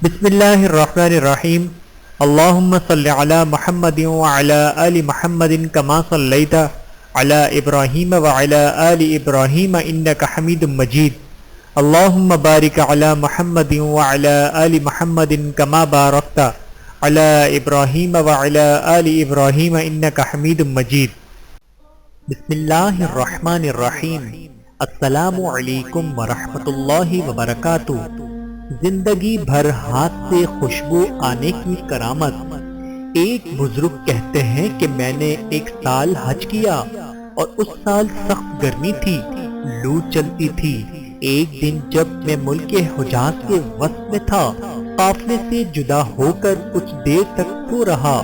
بسم اللہ الرحمن الرحیم اللہم صلی علی محمد وعلی آل محمد کما صلیت علی ابراہیم وعلی آل ابراہیم انک حمید مجید اللہم بارک علی محمد وعلی آل محمد کما بارکت علی ابراہیم وعلی آل ابراہیم انک حمید مجید۔ بسم اللہ الرحمن الرحیم۔ السلام علیکم ورحمۃ اللہ وبرکاتہ۔ زندگی بھر ہاتھ سے خوشبو آنے کی کرامت۔ ایک بزرگ کہتے ہیں کہ میں نے ایک سال حج کیا اور اس سال سخت گرمی تھی، لو چلتی تھی۔ ایک دن جب میں ملک حجاز کے وسط میں تھا، قافلے سے جدا ہو کر کچھ دیر تک سو رہا،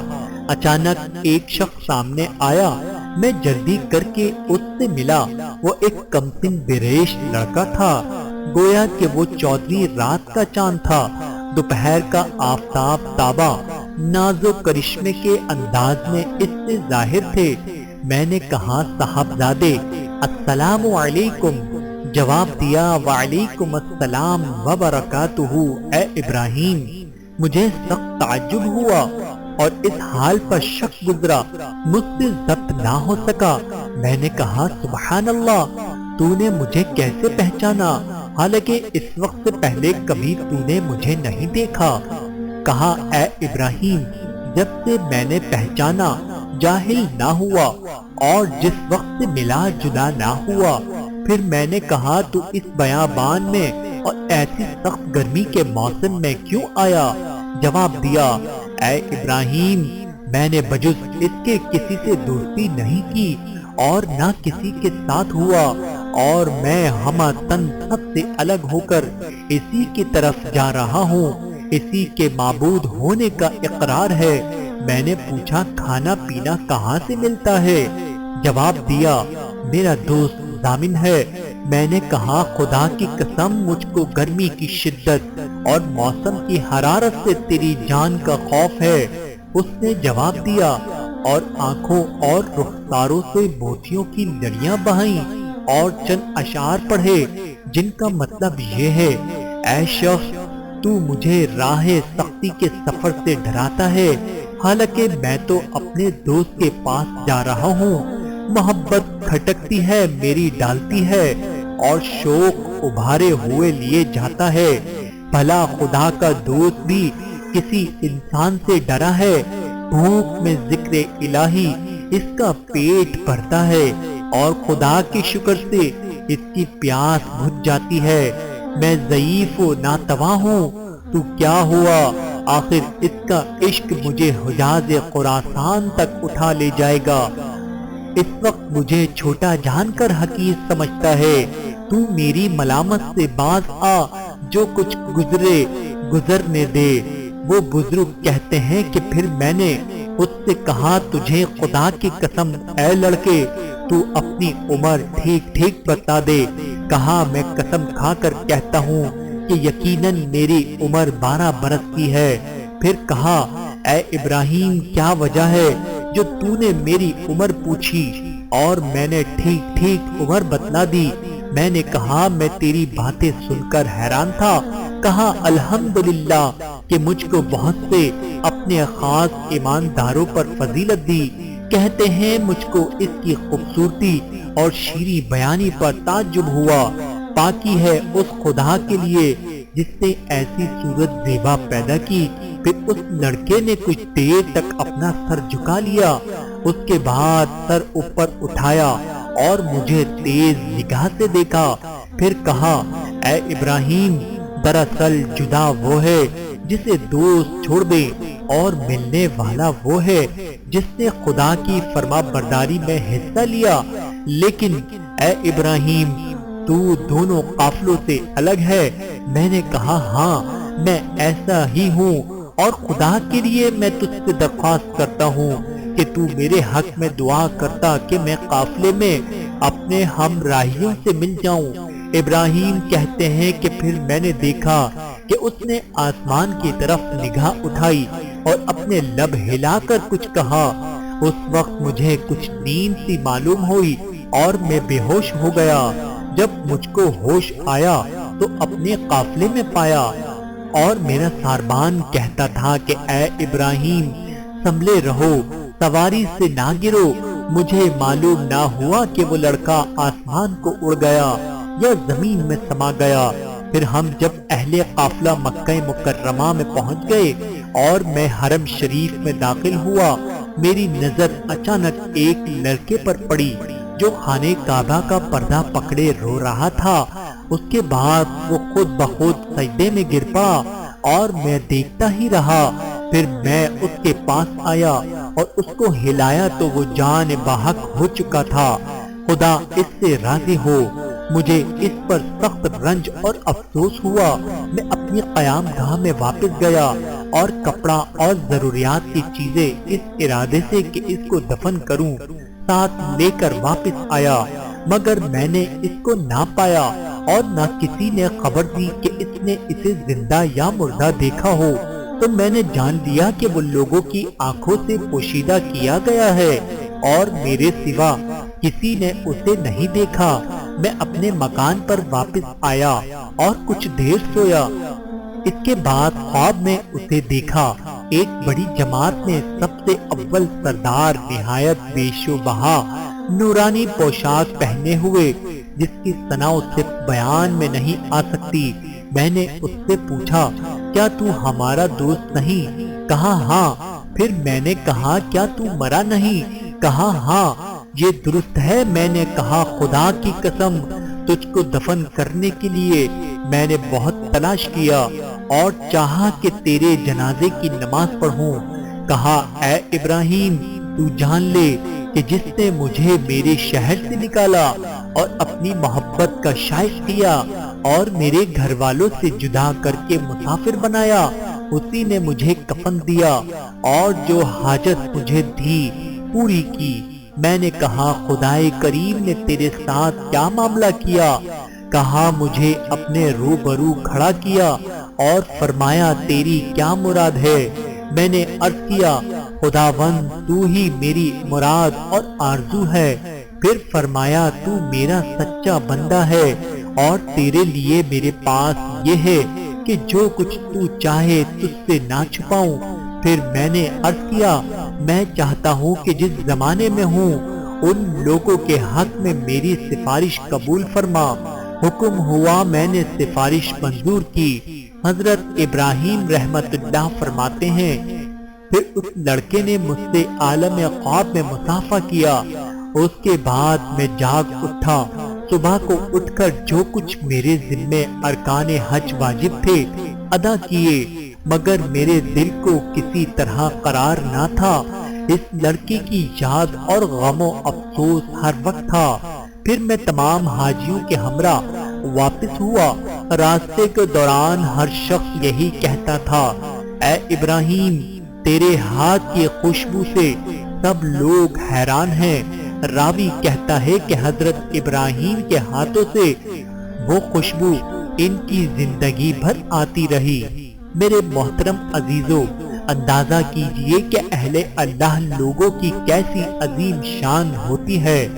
اچانک ایک شخص سامنے آیا۔ میں جلدی کر کے اس سے ملا۔ وہ ایک کمسن بریش لڑکا تھا، گویا کہ وہ چودھویں رات کا چاند تھا۔ دوپہر کا آفتاب تابا ناز و کرشمے کے انداز میں اس سے ظاہر تھے۔ میں نے کہا صاحبزادے السلام علیکم۔ جواب دیا وعلیکم السلام وبرکاتہ اے ابراہیم۔ مجھے سخت تعجب ہوا اور اس حال پر شک گزرا، مجھ سے ضبط نہ ہو سکا۔ میں نے کہا سبحان اللہ، تو نے مجھے کیسے پہچانا، حالانکہ اس وقت سے پہلے کبھی تو نے مجھے نہیں دیکھا؟ کہا اے ابراہیم، جب سے میں نے پہچانا جاہل نہ ہوا اور جس وقت سے ملا جدا نہ ہوا۔ پھر میں نے کہا تو اس بیابان میں اور ایسی سخت گرمی کے موسم میں کیوں آیا؟ جواب دیا اے ابراہیم، میں نے بجز اس کے کسی سے دوستی نہیں کی اور نہ کسی کے ساتھ ہوا، اور میں ہمہ تن سب سے الگ ہو کر اسی کی طرف جا رہا ہوں، اسی کے معبود ہونے کا اقرار ہے۔ میں نے پوچھا کھانا پینا کہاں سے ملتا ہے؟ جواب دیا میرا دوست ضامن ہے۔ میں نے کہا خدا کی قسم مجھ کو گرمی کی شدت اور موسم کی حرارت سے تیری جان کا خوف ہے۔ اس نے جواب دیا اور آنکھوں اور رخساروں سے موتیوں کی لڑیاں بہائیں اور چند اشعار پڑھے جن کا مطلب یہ ہے اے شخص، تو مجھے راہ سختی کے سفر سے ڈراتا ہے، حالانکہ میں تو اپنے دوست کے پاس جا رہا ہوں۔ محبت کھٹکتی ہے میری ڈالتی ہے اور شوق ابھارے ہوئے لیے جاتا ہے۔ بھلا خدا کا دوست بھی کسی انسان سے ڈرا ہے؟ بھوک میں ذکر الہی اس کا پیٹ بھرتا ہے اور خدا کے شکر سے اس کی پیاس بجھ جاتی ہے۔ میں ضعیف و ناتواں ہوں، تو کیا ہوا؟ آخر اس کا عشق مجھے حجاز خراسان تک اٹھا لے جائے گا۔ اس وقت مجھے چھوٹا جان کر حقیر سمجھتا ہے، تو میری ملامت سے باز آ، جو کچھ گزرے گزرنے دے۔ وہ بزرگ کہتے ہیں کہ پھر میں نے اس سے کہا تجھے خدا کی قسم اے لڑکے تو اپنی عمر ٹھیک ٹھیک بتا دے۔ کہا میں قسم کھا کر کہتا ہوں کہ یقیناً میری عمر 12 برس کی ہے۔ پھر کہا اے ابراہیم کیا وجہ ہے جو تو نے میری عمر پوچھی اور میں نے ٹھیک ٹھیک عمر بتلا دی؟ میں نے کہا میں تیری باتیں سن کر حیران تھا۔ کہا الحمدللہ کہ مجھ کو بہت سے اپنے خاص ایمانداروں پر فضیلت دی۔ کہتے ہیں مجھ کو اس کی خوبصورتی اور شیریں بیانی پر تعجب ہوا۔ پاکی ہے اس خدا کے لیے جس نے ایسی صورت زیبا پیدا کی۔ پھر اس لڑکے نے کچھ دیر تک اپنا سر جھکا لیا، اس کے بعد سر اوپر اٹھایا اور مجھے تیز نگاہ سے دیکھا۔ پھر کہا اے ابراہیم، دراصل جدا وہ ہے جسے دوست چھوڑ دے اور ملنے والا وہ ہے جس نے خدا کی فرما برداری میں حصہ لیا۔ لیکن اے ابراہیم، تو دونوں قافلوں سے الگ ہے۔ میں نے کہا ہاں میں ایسا ہی ہوں، اور خدا کے لیے میں تجھ سے درخواست کرتا ہوں کہ تو میرے حق میں دعا کرتا کہ میں قافلے میں اپنے ہم راہیوں سے مل جاؤں۔ ابراہیم کہتے ہیں کہ پھر میں نے دیکھا کہ اس نے آسمان کی طرف نگاہ اٹھائی اور اپنے لب ہلا کر کچھ کہا۔ اس وقت مجھے کچھ نیند سی معلوم ہوئی اور میں بے ہوش ہو گیا۔ جب مجھ کو ہوش آیا تو اپنے قافلے میں پایا اور میرا ساربان کہتا تھا کہ اے ابراہیم سنبھلے رہو، سواری سے نہ گرو۔ مجھے معلوم نہ ہوا کہ وہ لڑکا آسمان کو اڑ گیا یا زمین میں سما گیا۔ پھر ہم جب اہل قافلہ مکہ مکرمہ میں پہنچ گئے اور میں حرم شریف میں داخل ہوا، میری نظر اچانک ایک لڑکے پر پڑی جو خانہ کعبہ کا پردہ پکڑے رو رہا تھا۔ اس کے بعد وہ خود بخود سجدے میں گر پڑا اور میں دیکھتا ہی رہا۔ پھر میں اس کے پاس آیا اور اس کو ہلایا تو وہ جان بحق ہو چکا تھا۔ خدا اس سے راضی ہو، مجھے اس پر سخت رنج اور افسوس ہوا۔ میں اپنی قیام گاہ میں واپس گیا اور کپڑا اور ضروریات کی چیزیں اس ارادے سے کہ اس کو دفن کروں ساتھ لے کر واپس آیا، مگر میں نے اس کو نہ پایا اور نہ کسی نے خبر دی کہ اس نے اسے زندہ یا مردہ دیکھا ہو۔ تو میں نے جان لیا کہ وہ لوگوں کی آنکھوں سے پوشیدہ کیا گیا ہے اور میرے سوا کسی نے اسے نہیں دیکھا۔ میں اپنے مکان پر واپس آیا اور کچھ دیر سویا۔ اس کے بعد خواب میں اسے دیکھا، ایک بڑی جماعت میں سب سے اول سردار نہایت بیش و بہا نورانی پوشاک پہنے ہوئے جس کی ثنا اس سے بیان میں نہیں آ سکتی۔ میں نے اس سے پوچھا کیا تو ہمارا دوست نہیں؟ کہا ہاں۔ پھر میں نے کہا کیا تو مرا نہیں؟ کہا ہاں۔ یہ درست ہے؟ میں نے کہا خدا کی قسم تجھ کو دفن کرنے کے لیے میں نے بہت تلاش کیا اور چاہا کہ تیرے جنازے کی نماز پڑھوں۔ کہا اے ابراہیم تو جان لے کہ جس نے مجھے میرے شہر سے نکالا اور اپنی محبت کا شائق کیا اور میرے گھر والوں سے جدا کر کے مسافر بنایا، اسی نے مجھے کفن دیا اور جو حاجت مجھے دی پوری کی۔ میں نے کہا خدائے کریم نے تیرے ساتھ کیا معاملہ کیا؟ کہا مجھے اپنے روبرو کھڑا کیا اور فرمایا تیری کیا مراد ہے؟ میں نے عرض کیا خداوند تو ہی میری مراد اور آرزو ہے۔ پھر فرمایا تو میرا سچا بندہ ہے اور تیرے لیے میرے پاس یہ ہے کہ جو کچھ تو چاہے تجھ سے نہ چھپاؤں۔ پھر میں نے عرض کیا میں چاہتا ہوں کہ جس زمانے میں ہوں ان لوگوں کے حق میں میری سفارش قبول فرما۔ حکم ہوا، میں نے سفارش منظور کی۔ حضرت ابراہیم رحمت اللہ فرماتے ہیں پھر اس لڑکے نے مجھ سے عالم خواب میں مصافحہ کیا۔ اس کے بعد میں جاگ اٹھا۔ صبح کو اٹھ کر جو کچھ میرے ذمے ارکان حج واجب تھے ادا کیے، مگر میرے دل کو کسی طرح قرار نہ تھا۔ اس لڑکی کی یاد اور غم و افسوس ہر وقت تھا۔ پھر میں تمام حاجیوں کے ہمراہ واپس ہوا۔ راستے کے دوران ہر شخص یہی کہتا تھا اے ابراہیم تیرے ہاتھ کی خوشبو سے سب لوگ حیران ہیں۔ راوی کہتا ہے کہ حضرت ابراہیم کے ہاتھوں سے وہ خوشبو ان کی زندگی بھر آتی رہی۔ میرے محترم عزیزو، اندازہ کیجئے کہ اہل اللہ لوگوں کی کیسی عظیم شان ہوتی ہے۔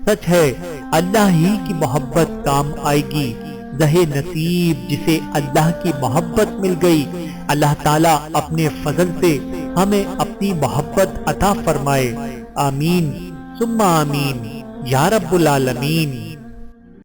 سچ ہے اللہ ہی کی محبت کام آئے گی۔ زہے نصیب جسے اللہ کی محبت مل گئی، اللہ تعالیٰ اپنے فضل سے ہمیں اپنی محبت عطا فرمائے۔ آمین ثم آمین یا رب العالمین۔